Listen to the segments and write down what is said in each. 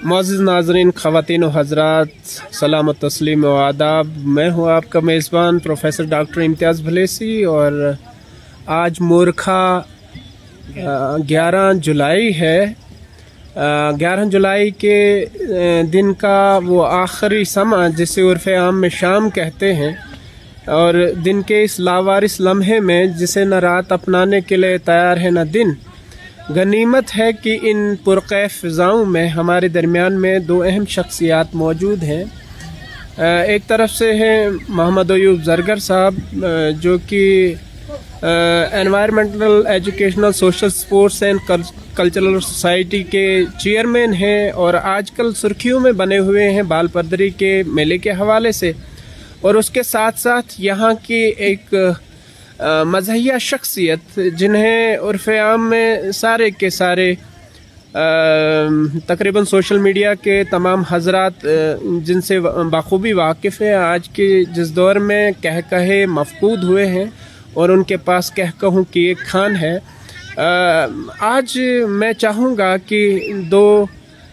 मुअज़्ज़िज़ नाज़रीन, ख़वातीन व हज़रात, सलाम व तस्लीम व आदाब। मैं हूँ आपका मेज़बान प्रोफेसर डॉक्टर इम्तियाज़ भलेसी और आज मोरखा 11 जुलाई है। 11 जुलाई के दिन का वो आखिरी समा जिसे उर्फ़ आम में शाम कहते हैं, और दिन के इस लावारिस लम्हे में जिसे न रात अपनाने के लिए तैयार है न दिन, गनीमत है कि इन पुरक़ैफ़ फ़िज़ाओं में हमारे दरमियान में दो अहम शख्सियात मौजूद हैं। एक तरफ से हैं मोहम्मद अयूब ज़रगर साहब, जो कि environmental educational social sports and cultural society के चेयरमैन हैं और आजकल सुर्खियों में बने हुए हैं बाल पदरी के मेले के हवाले से। और उसके साथ साथ यहाँ की एक मज़हिया शख्सियत जिन्हें उर्फ़ आम में सारे के सारे तकरीबन सोशल मीडिया के तमाम हज़रात जिनसे बाखूबी वाकिफ़ हैं, आज के जिस दौर में कह कहे मफकूद हुए हैं और उनके पास कह कहूँ कि एक खान है। आज मैं चाहूँगा कि दो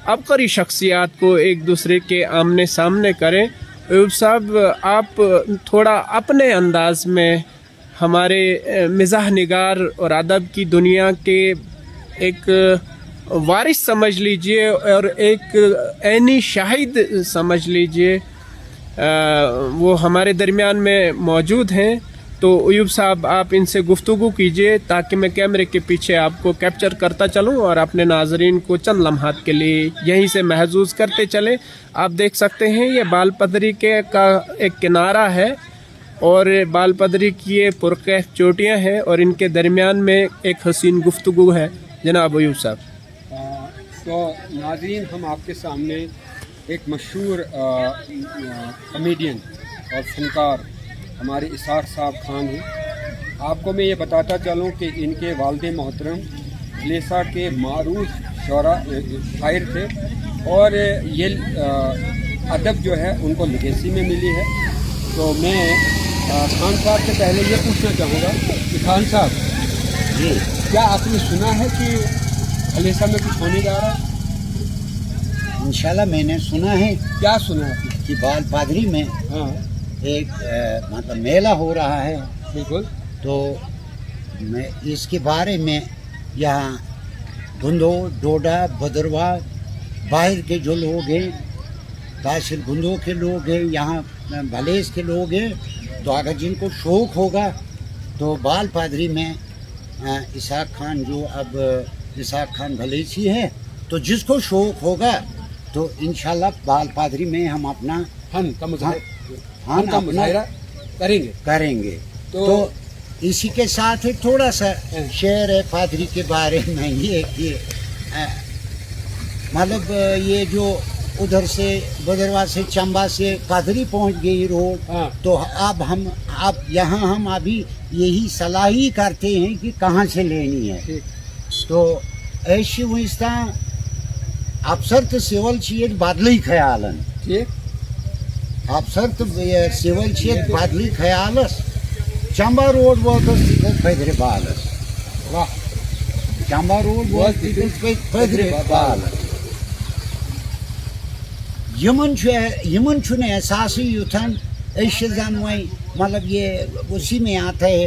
अबकरी शख्सियात को एक दूसरे के आमने सामने करें। अयूब साहब, आप थोड़ा अपने अंदाज़ में हमारे मिज़ाह निगार और अदब की दुनिया के एक वारिस समझ लीजिए और एक ऐनी शाहिद समझ लीजिए, वो हमारे दरमियान में मौजूद हैं। तो अयूब साहब, आप इनसे गुफ्तगू कीजिए ताकि मैं कैमरे के पीछे आपको कैप्चर करता चलूं और अपने नाजरीन को चंद लम्हात के लिए यहीं से महसूस करते चलें। आप देख सकते हैं ये बाल पदरी के का एक किनारा है और बाल पदरी की ये पुरकैफ चोटियाँ हैं और इनके दरमियान में एक हसीन गुफ्तगू है। जनाब अयूब साहब। तो नाज़रीन, हम आपके सामने एक मशहूर कॉमेडियन और फनकार हमारे इसाक साहब खान हैं। आपको मैं ये बताता चलूँ कि इनके वालिद मोहतरम लेसा के मारूफ शायर थे और ये अदब जो है उनको लेगेसी में मिली है। तो मैं खान साहब से पहले ये पूछना चाहूँगा कि खान साहब जी, क्या आपने सुना है कि हलेसा में कुछ होने जा रहा है? इंशाल्लाह मैंने सुना है। क्या सुना है आपने? कि बाल पादरी में एक मतलब मेला हो रहा है। बिल्कुल। तो मैं इसके बारे में यहाँ गुंदो, डोडा, भदरवा, बाहर के जो लोग हैं, तहसील गुंदो के लोग हैं, यहाँ भलेस के लोग हैं, तो अगर जिनको शौक़ होगा तो बाल पादरी में इसाक खान, जो अब इसाक खान भलेसी है, तो जिसको शौक़ होगा तो इंशाल्लाह बाल पादरी में हम अपना मुजाहिरा करेंगे। तो इसी के साथ एक थोड़ा सा शेर है पादरी के बारे में, ये कि मतलब ये जो उधर से बदरवा से चंबा से कादरी पहुंच गई रोड, तो अब यहाँ हम अभी यही सलाह ही करते हैं कि कहाँ से लेनी है। तो ऐसी वस्ता अफसर तो सिवल चीज बादली ख्यालन, अफसर तो सिवल चीज बादली ख्यालस चंबा रोड वोतस फैदरे बालस, वाह चंबा रोड वोतस फैदरे बालस। यमन एहसास युथन जन वही मतलब ये उसी में आता है।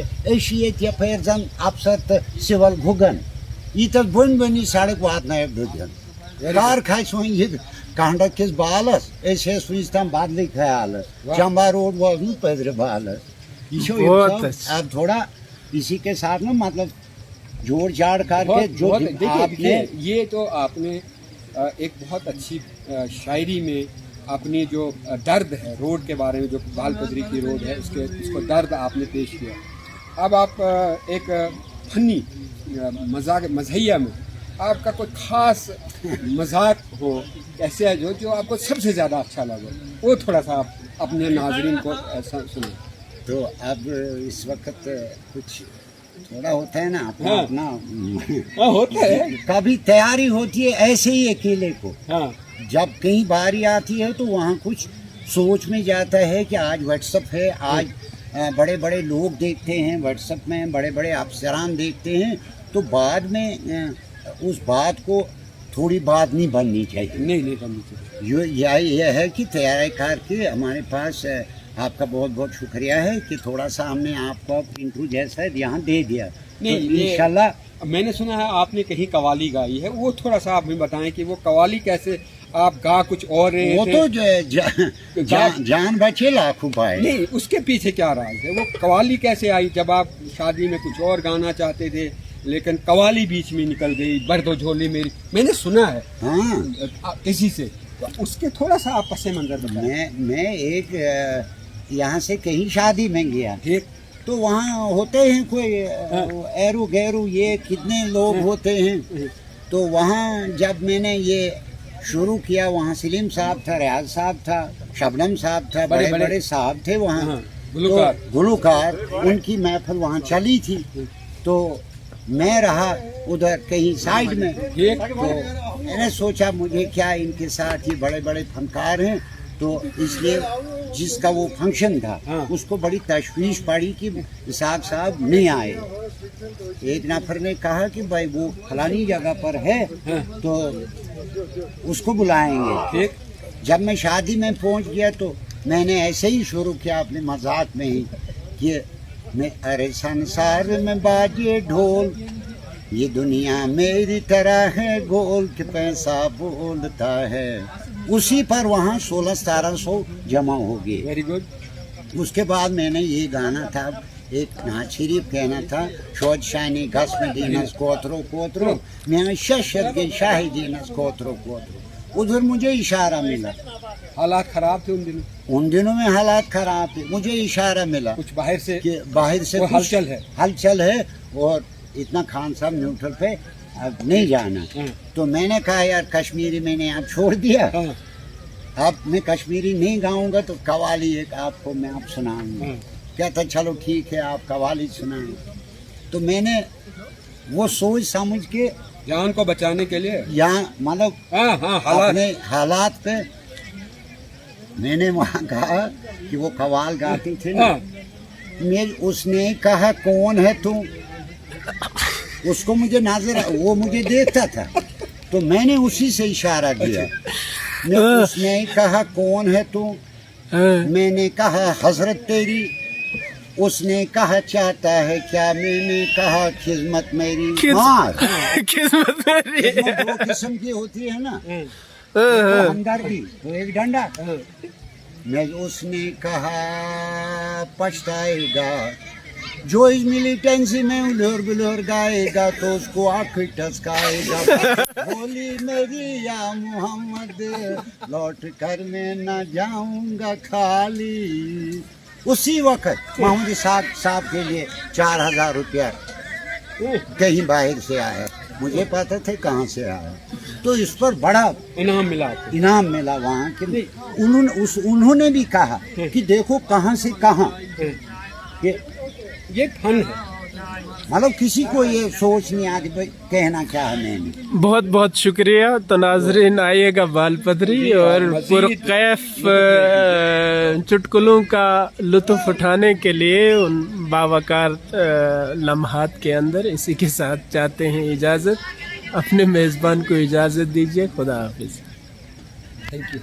यपर जन अफसर तो सिवल घुगन ईतस बन बनी सड़क वात दुगन कार खस वह ये कंडक किस बालस तम बदल ख्यालस चंबा रोड वो पदर बालस। अब थोड़ा इसी के साथ ना मतलब जोड़ जाड़ करके जो देखिए, ये तो आपने एक बहुत अच्छी शायरी में अपनी जो दर्द है रोड के बारे में, जो बाल पदरी की रोड है उसको दर्द आपने पेश किया। अब आप एक फनी मजाक मज़हिया में आपका कोई ख़ास मजाक हो, ऐसे है जो आपको सबसे ज़्यादा अच्छा लगे, वो थोड़ा सा आप अपने नाज़रीन को ऐसा सुने। तो अब इस वक्त कुछ थोड़ा होता है ना अपना होता है, कभी तैयारी होती है ऐसे ही अकेले को। जब कहीं बारी आती है तो वहाँ कुछ सोच में जाता है कि आज व्हाट्सअप है, आज बड़े बड़े लोग देखते हैं व्हाट्सअप में, बड़े बड़े अफसरान देखते हैं, तो बाद में उस बात को थोड़ी बात नहीं बननी चाहिए। नहीं करनी चाहिए। ये है कि तैयारी करके हमारे पास आपका बहुत बहुत शुक्रिया है कि थोड़ा सा हमने आपको इंटरव्यू जैसा यहाँ दे दिया। नहीं, तो ये- इंशाल्लाह मैंने सुना है आपने कहीं कवाली गाई है, वो थोड़ा सा आप हमें बताएं कि वो कवाली कैसे आप गा कुछ और रहे वो थे? तो जान बचे लाखों पाए। नहीं, उसके पीछे क्या राज है? वो कवाली कैसे आई जब आप शादी में कुछ और गाना चाहते थे लेकिन कवाली बीच में निकल गई, बर्दो झोली मेरी, मैंने सुना है हाँ, किसी से। तो उसके थोड़ा सा आप पस मंजर बताएं। मैं एक यहाँ से कहीं शादी में गया, ठीक। तो वहाँ होते हैं कोई एरू गैरू ये कितने लोग होते हैं। तो वहाँ जब मैंने ये शुरू किया, वहाँ सलीम साहब था, रियाज साहब था, शबनम साहब था, बड़े बड़े साहब थे वहाँ, हाँ, गुलकार। तो गुलकार, उनकी महफिल वहाँ चली थी। तो मैं रहा उधर कहीं साइड में। ठीक। तो मैंने सोचा मुझे क्या, इनके साथ ये बड़े बड़े फनकार हैं, तो इसलिए जिसका वो फंक्शन था हाँ। उसको बड़ी तशवीश पड़ी कि इसाक साहब नहीं आए। एक नफर ने कहा कि भाई वो फलानी जगह पर है हाँ। तो उसको बुलाएंगे। ठीक। जब मैं शादी में पहुंच गया तो मैंने ऐसे ही शुरू किया अपने मजाक में ही कि मैं अरे संसार में बाजे ढोल, ये दुनिया मेरी तरह है गोल कि पैसा बोलता है। उसी पर वहाँ 1600-1700 जमा हो गए। Very good. उसके बाद मैंने ये गाना था, एक नात शरीफ कहना था, शोद शानी घस में दीनस कोतरो कोतरो, मैं शशद के शाही दीनस कोतरो कोतरो। उधर मुझे इशारा मिला। हालात खराब थे उन दिनों? उन दिनों में हालात खराब थे, मुझे इशारा मिला कुछ बाहर से कि बाहर से वो कुछ हलचल है। और इतना खान साहब न्यूट्रल पे अब नहीं जाना। हाँ। तो मैंने कहा यार कश्मीरी मैंने अब छोड़ दिया, हाँ। अब मैं कश्मीरी नहीं गाऊंगा तो कवाली एक आपको मैं आप सुनाऊंगा। हाँ। कहता चलो ठीक है आप कवाली सुनाएं। तो मैंने वो सोच समझ के जान को बचाने के लिए यहाँ मतलब हाँ हालात। अपने हालात पे मैंने वहाँ कहा कि वो कवाल गाती थी ना, हाँ। उसने कहा कौन है तू, उसको मुझे नजर, वो मुझे देखता था तो मैंने उसी से इशारा किया। उसने कहा कौन है तू, मैंने कहा हजरत तेरी। उसने कहा चाहता है क्या, मैंने कहा खिदमत मेरी। मार किस्मत मेरी। खिदमत दो किस्म की होती है ना, तो हमदर्दी तो एक डंडा। मैं उसने कहा पछताएगा जो इस मिलिटेंसी में उलर बुलर गाएगा तो उसको आँख टसकाएगा। बोली मेरी या मोहम्मद लौट कर मैं न जाऊंगा खाली। उसी वक्त मोहम्मद इसाक साहब के लिए 4000 रुपया कहीं बाहर से आया, मुझे पता थे कहाँ से आया। तो इस पर बड़ा इनाम मिला आपको? इनाम मिला वहाँ के। उन्होंने भी कहा कि देखो कहाँ से कहाँ, ये फन है। मतलब किसी को ये सोच नहीं आती भाई कहना क्या है मैंने। बहुत बहुत शुक्रिया। तो नाजरीन आइएगा बाल पदरी और पुरकैफ चुटकुलों का लुत्फ उठाने के लिए उन बावकार लम्हात के अंदर। इसी के साथ चाहते हैं इजाज़त, अपने मेज़बान को इजाज़त दीजिए। खुदा हाफिज़। Thank you.